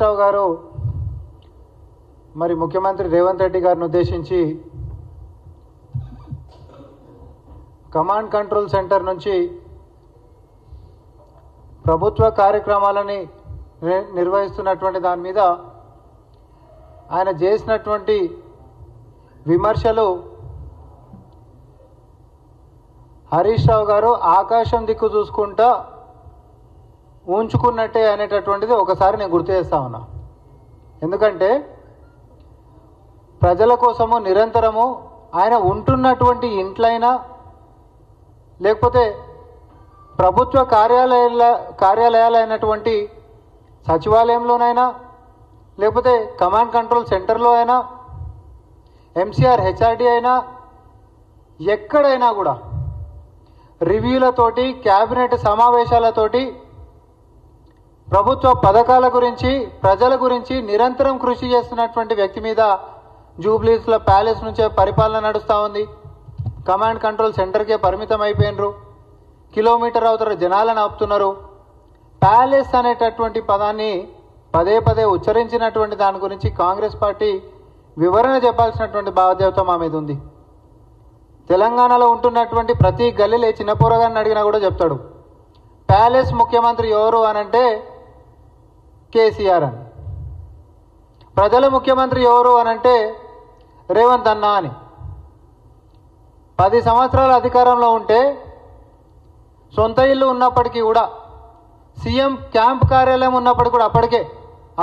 రావు గారు మరి ముఖ్యమంత్రి రేవంత్ రెడ్డి గారిని ఉద్దేశించి కమాండ్ కంట్రోల్ సెంటర్ నుంచి ప్రభుత్వ కార్యక్రమాలని నిర్వహిస్తున్నటువంటి దాని మీద ఆయన చేసినటువంటి విమర్శలు హరీష్ రావు గారు ఆకాశం దిక్కు చూసుకుంటా ఉంచుకున్నట్టే అనేటటువంటిది ఒకసారి నేను గుర్తు చేస్తా ఉన్నా. ఎందుకంటే ప్రజల కోసము నిరంతరము ఆయన ఉంటున్నటువంటి ఇంట్లైనా లేకపోతే ప్రభుత్వ కార్యాలయాలైనటువంటి సచివాలయంలోనైనా లేకపోతే కమాండ్ కంట్రోల్ సెంటర్లో అయినా ఎంసీఆర్ హెచ్ఆర్డీ అయినా ఎక్కడైనా కూడా రివ్యూలతోటి క్యాబినెట్ సమావేశాలతోటి ప్రభుత్వ పథకాల గురించి ప్రజల గురించి నిరంతరం కృషి చేస్తున్నటువంటి వ్యక్తి మీద జూబ్లీస్ల ప్యాలెస్ నుంచే పరిపాలన నడుస్తూ ఉంది. కమాండ్ కంట్రోల్ సెంటర్కే పరిమితం అయిపోయినరు. కిలోమీటర్ అవతల జనాలను ఆపుతున్నారు. ప్యాలెస్ అనేటటువంటి పదాన్ని పదే పదే ఉచ్చరించినటువంటి దాని గురించి కాంగ్రెస్ పార్టీ వివరణ చెప్పాల్సినటువంటి బాధ్యత మా మీద ఉంది. తెలంగాణలో ఉంటున్నటువంటి ప్రతి గల్లీలో చిన్న పోరగాన్ని అడిగినా కూడా చెప్తాడు ప్యాలెస్ ముఖ్యమంత్రి ఎవరు అనంటే కేసీఆర్ అని, ప్రజల ముఖ్యమంత్రి ఎవరు అనంటే రేవంత్ అన్న అని. 10 సంవత్సరాల అధికారంలో ఉంటే సొంత ఇల్లు ఉన్నప్పటికీ కూడా సీఎం క్యాంప్ కార్యాలయం ఉన్నప్పటికీ కూడా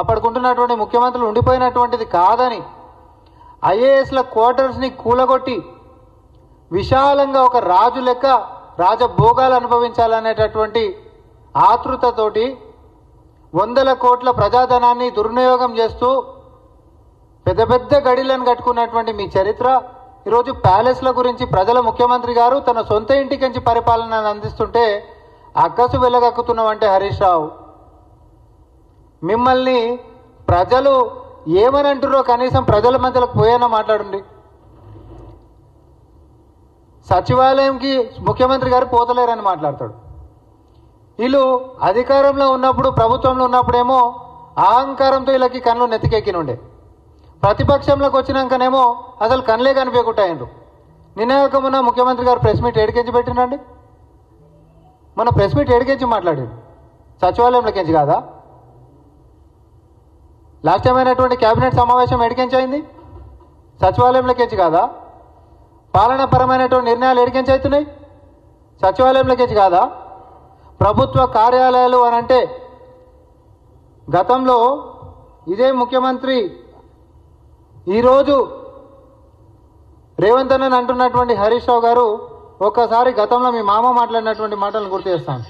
అప్పటికుంటున్నటువంటి ముఖ్యమంత్రులు ఉండిపోయినటువంటిది కాదని ఐఏఎస్ల క్వార్టర్స్ని కూలగొట్టి విశాలంగా ఒక రాజు లెక్క రాజభోగాలు అనుభవించాలనేటటువంటి ఆతృతతోటి 100 కోట్ల ప్రజాధనాన్ని దుర్వినియోగం చేస్తూ పెద్ద పెద్ద గడిలను కట్టుకున్నటువంటి మీ చరిత్ర ఈరోజు ప్యాలెస్ల గురించి ప్రజల ముఖ్యమంత్రి గారు తన సొంత ఇంటికించి పరిపాలనను అందిస్తుంటే అక్కసు వెళ్ళగక్కుతున్నామంటే హరీష్ రావు, మిమ్మల్ని ప్రజలు ఏమని అంటున్నారో కనీసం ప్రజల మధ్యలోకి పోయేనా మాట్లాడండి. సచివాలయంకి ముఖ్యమంత్రి గారు పోతలేరని మాట్లాడతాడు. వీళ్ళు అధికారంలో ఉన్నప్పుడు ప్రభుత్వంలో ఉన్నప్పుడేమో అహంకారంతో వీళ్ళకి కళ్ళు నెత్తికెక్కినుండే, ప్రతిపక్షంలోకి వచ్చినాకనేమో అసలు కళ్ళే కనిపించకుంటాయండ్రు. నిన్నగాక ముఖ్యమంత్రి గారు ప్రెస్ మీట్ ఏడికెంచి పెట్టినండి, మన ప్రెస్ మీట్ ఏడికెంచి మాట్లాడారు, సచివాలయంలోకించి కాదా? లాస్ట్ టైం అయినటువంటి క్యాబినెట్ సమావేశం ఏడికెంచి అయింది, సచివాలయంలోకించి కాదా? పాలనాపరమైనటువంటి నిర్ణయాలు ఏడికెంచి అవుతున్నాయి, సచివాలయంలోకించి కాదా? ప్రభుత్వ కార్యాలయాలు అనంటే గతంలో ఇదే ముఖ్యమంత్రి ఈరోజు రేవంత్ అన్న అంటున్నటువంటి హరీష్ రావు గారు ఒక్కసారి గతంలో మీ మామ మాట్లాడినటువంటి మాటలను గుర్తు చేస్తాను.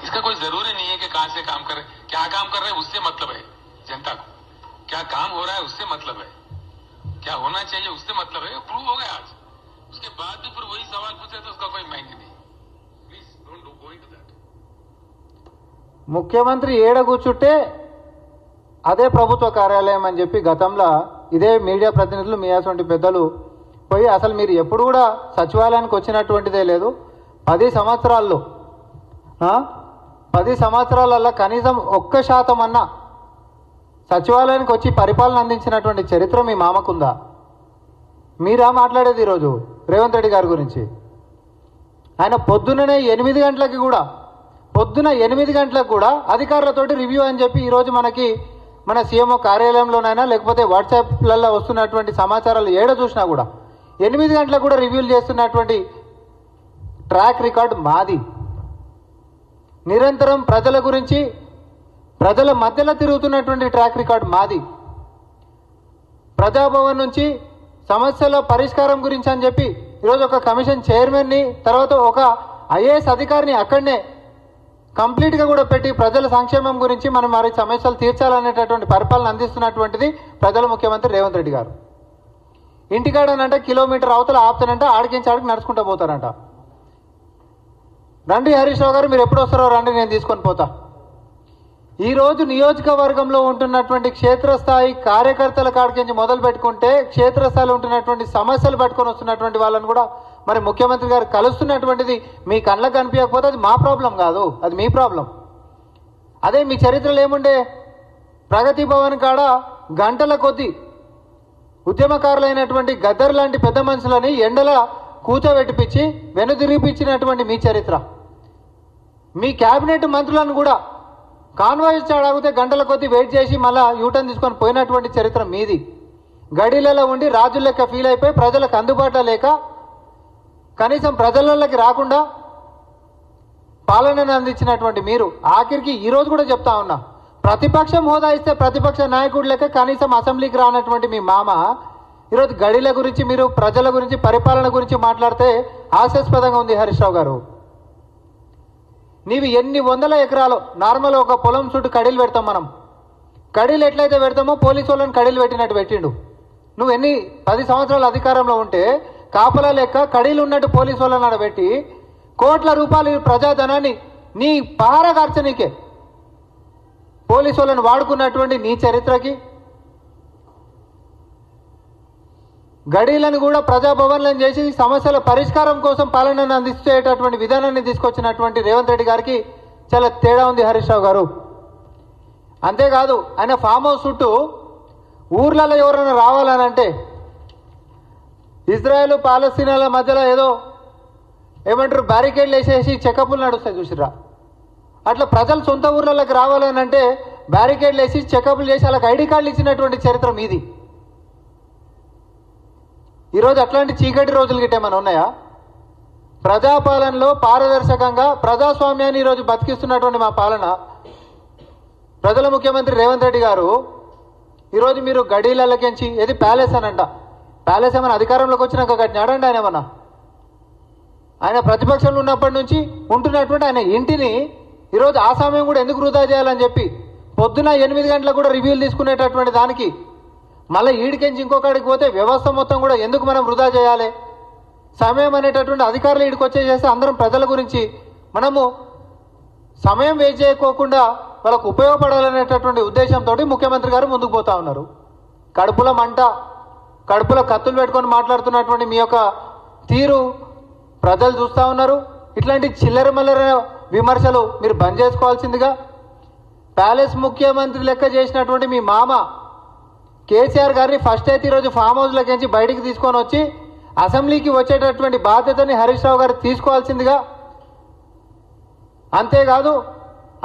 इसका कोई जरूरी नहीं है कि कहां से काम कर रहे, क्या काम कर रहे हैं उससे मतलब है जनता को, क्या काम हो रहा है उससे मतलब है, क्या होना चाहिए उससे मतलब है. प्रूव हो गया आज, उसके बाद भी फिर वही सवाल पूछे तो उसका कोई मायने नहीं. Please don't go into that. ముఖ్యమంత్రి ఏడ కూర్చుంటే అదే ప్రభుత్వ కార్యాలయం అని చెప్పి గతంలో ఇదే మీడియా ప్రతినిధులు మీ అటువంటి పెద్దలు పోయి అసలు మీరు ఎప్పుడు కూడా సచివాలయానికి వచ్చినటువంటిదే లేదు, 10 సంవత్సరాల్లో 10 సంవత్సరాలలో కనీసం 1% అన్నా సచివాలయానికి వచ్చి పరిపాలన అందించినటువంటి చరిత్ర మీ మామకుందా? మీరా మాట్లాడేది ఈరోజు రేవంత్ రెడ్డి గారి గురించి? ఆయన పొద్దున 8 గంటలకు కూడా అధికారులతోటి రివ్యూ అని చెప్పి ఈరోజు మనకి మన సీఎంఓ కార్యాలయంలోనైనా లేకపోతే వాట్సాప్లలో వస్తున్నటువంటి సమాచారాలు ఏడ చూసినా కూడా 8 గంటలకు కూడా రివ్యూలు చేస్తున్నటువంటి ట్రాక్ రికార్డు మాది. నిరంతరం ప్రజల గురించి ప్రజల మధ్యలో తిరుగుతున్నటువంటి ట్రాక్ రికార్డ్ మాది. ప్రజాభవన్ నుంచి సమస్యల పరిష్కారం గురించి అని చెప్పి ఈరోజు ఒక కమిషన్ చైర్మన్ని తర్వాత ఒక ఐఏఎస్ అధికారిని అక్కడనే కంప్లీట్గా కూడా పెట్టి ప్రజల సంక్షేమం గురించి మనం మరి సమస్యలు తీర్చాలనేటటువంటి పరిపాలన అందిస్తున్నటువంటిది ప్రజల ముఖ్యమంత్రి రేవంత్ రెడ్డి గారు. ఇంటికాడనంటే కిలోమీటర్ అవతల ఆపుతానంటే ఆడికించి ఆడికి నడుచుకుంటూ పోతారంట. రండి హరీష్ రావు గారు, మీరు ఎప్పుడు వస్తారో రండి, నేను తీసుకొని పోతా. ఈరోజు నియోజకవర్గంలో ఉంటున్నటువంటి క్షేత్రస్థాయి కార్యకర్తల కాడికి మొదలు పెట్టుకుంటే క్షేత్రస్థాయిలో ఉంటున్నటువంటి సమస్యలు పట్టుకొని వస్తున్నటువంటి వాళ్ళని కూడా మరి ముఖ్యమంత్రి గారు కలుస్తున్నటువంటిది మీ కళ్ళకు కనిపించకపోతే అది మా ప్రాబ్లం కాదు, అది మీ ప్రాబ్లం. అదే మీ చరిత్రలో ఏముండే, ప్రగతి భవన్ కాడ గంటల కొద్దీ ఉద్యమకారులైనటువంటి గద్దర్ లాంటి పెద్ద మనుషులని ఎండల కూర్చోబెట్టిపించి వెనుదిరిపించినటువంటి మీ చరిత్ర. మీ క్యాబినెట్ మంత్రులను కూడా కాన్వాయ్ అడిగితే గంటల కొద్దీ వెయిట్ చేసి మళ్ళా యూటర్న్ తీసుకొని పోయినటువంటి చరిత్ర మీది. గడిలలో ఉండి రాజుల లెక్క ఫీల్ అయిపోయి ప్రజలకు అందుబాటులో లేక కనీసం ప్రజలకి రాకుండా పాలనను అందించినటువంటి మీరు ఆఖరికి ఈరోజు కూడా చెప్తా ఉన్నా, ప్రతిపక్షం హోదా ఇస్తే ప్రతిపక్ష నాయకుడు లెక్క కనీసం అసెంబ్లీకి రానటువంటి మీ మామ ఈరోజు గడిల గురించి, మీరు ప్రజల గురించి, పరిపాలన గురించి మాట్లాడితే హాస్యాస్పదంగా ఉంది. హరీష్ రావు గారు, నీవు ఎన్ని వందల ఎకరాలు నార్మల్ ఒక పొలం చుట్టూ కడీలు పెడతాం మనం, కడీలు ఎట్లయితే పెడతామో పోలీసు వాళ్ళని కడీలు పెట్టినట్టు పెట్టిండు. నువ్వు 10 సంవత్సరాలు అధికారంలో ఉంటే కాపలా లెక్క కడీలు ఉన్నట్టు పోలీసు వాళ్ళని ఆడబెట్టి కోట్ల రూపాయలు ప్రజాధనాన్ని నీ పహారా కార్చనీకే పోలీసు వాళ్ళని వాడుకున్నటువంటి నీ చరిత్రకి, గడీలను కూడా ప్రజాభవన్లను చేసి సమస్యల పరిష్కారం కోసం పాలనను అందించేటటువంటి విధానాన్ని తీసుకొచ్చినటువంటి రేవంత్ రెడ్డి గారికి చాలా తేడా ఉంది హరీష్ రావు గారు. అంతేకాదు ఆయన ఫామ్ హౌస్ చుట్టూ ఊర్లలో ఎవరైనా రావాలనంటే ఇజ్రాయెల్ పాలస్తీనాల మధ్యలో ఏదో ఏమంటారు బ్యారికేడ్లు వేసేసి చెకప్లు నడుస్తాయి చూసిరా, అట్లా ప్రజలు సొంత ఊర్లలోకి రావాలనంటే బ్యారికేడ్లు వేసి చెకప్లు చేసి వాళ్ళకి ఐడి కార్డులు ఇచ్చినటువంటి చరిత్ర మీది. ఈరోజు అట్లాంటి చీకటి రోజులు గిట్ట ఏమైనా ఉన్నాయా? ప్రజాపాలనలో పారదర్శకంగా ప్రజాస్వామ్యాన్ని ఈరోజు బతికిస్తున్నటువంటి మా పాలన ప్రజల ముఖ్యమంత్రి రేవంత్ రెడ్డి గారు ఈరోజు మీరు గడీలకెంచి ఏది ప్యాలెస్ అనంట, ప్యాలెస్ ఏమైనా అధికారంలోకి వచ్చినాక కట్టినాడండి ఆయన ఏమన్నా? ఆయన ప్రతిపక్షంలో ఉన్నప్పటి నుంచి ఉంటున్నటువంటి ఆయన ఇంటిని ఈరోజు ఆ సమయం కూడా ఎందుకు వృధా చేయాలని చెప్పి పొద్దున 8 గంటలకు కూడా రివ్యూలు తీసుకునేటటువంటి దానికి మళ్ళీ ఈడికెంచి ఇంకొకడికి పోతే వ్యవస్థ మొత్తం కూడా ఎందుకు మనం వృధా చేయాలి? సమయం అనేటటువంటి అధికారులు ఈడికి వచ్చేసేసి అందరం ప్రజల గురించి మనము సమయం వేస్ట్ చేయకోకుండా వాళ్ళకు ఉపయోగపడాలనేటటువంటి ఉద్దేశంతో ముఖ్యమంత్రి గారు ముందుకు పోతా ఉన్నారు. కడుపులో మంట, కడుపులో కత్తులు పెట్టుకొని మాట్లాడుతున్నటువంటి మీ యొక్క తీరు ప్రజలు చూస్తూ ఉన్నారు. ఇట్లాంటి చిల్లర మల్లర విమర్శలు మీరు బంద్ చేసుకోవాల్సిందిగా, ప్యాలెస్ ముఖ్యమంత్రి లెక్క చేసినటువంటి మీ మామ కేసీఆర్ గారిని ఫస్ట్ అయితే ఈరోజు ఫామ్ హౌస్లోకి బయటికి తీసుకొని వచ్చి అసెంబ్లీకి వచ్చేటటువంటి బాధ్యతని హరీష్ రావు గారు తీసుకోవాల్సిందిగా, అంతేకాదు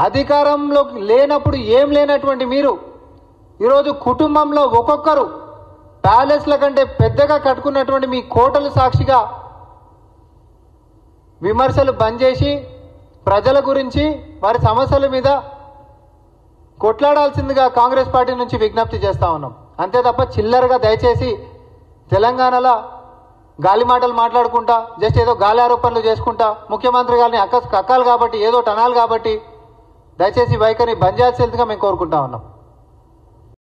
అధికారంలో లేనప్పుడు ఏం లేనటువంటి మీరు ఈరోజు కుటుంబంలో ఒక్కొక్కరు ప్యాలెస్ల కంటే పెద్దగా కట్టుకున్నటువంటి మీ కోటలు సాక్షిగా విమర్శలు బంద్ చేసి ప్రజల గురించి వారి సమస్యల మీద కొట్లాడాల్సిందిగా కాంగ్రెస్ పార్టీ నుంచి విజ్ఞప్తి చేస్తా ఉన్నాం. అంతే తప్ప చిల్లరగా దయచేసి తెలంగాణలో గాలి మాటలు మాట్లాడుకుంటా జస్ట్ ఏదో గాలి ఆరోపణలు చేసుకుంటా ముఖ్యమంత్రి గారిని అక్కాలు కాబట్టి ఏదో టనాలు కాబట్టి దయచేసి వైఖరిని బంద్ చేయాల్సిందిగా మేము కోరుకుంటా ఉన్నాం.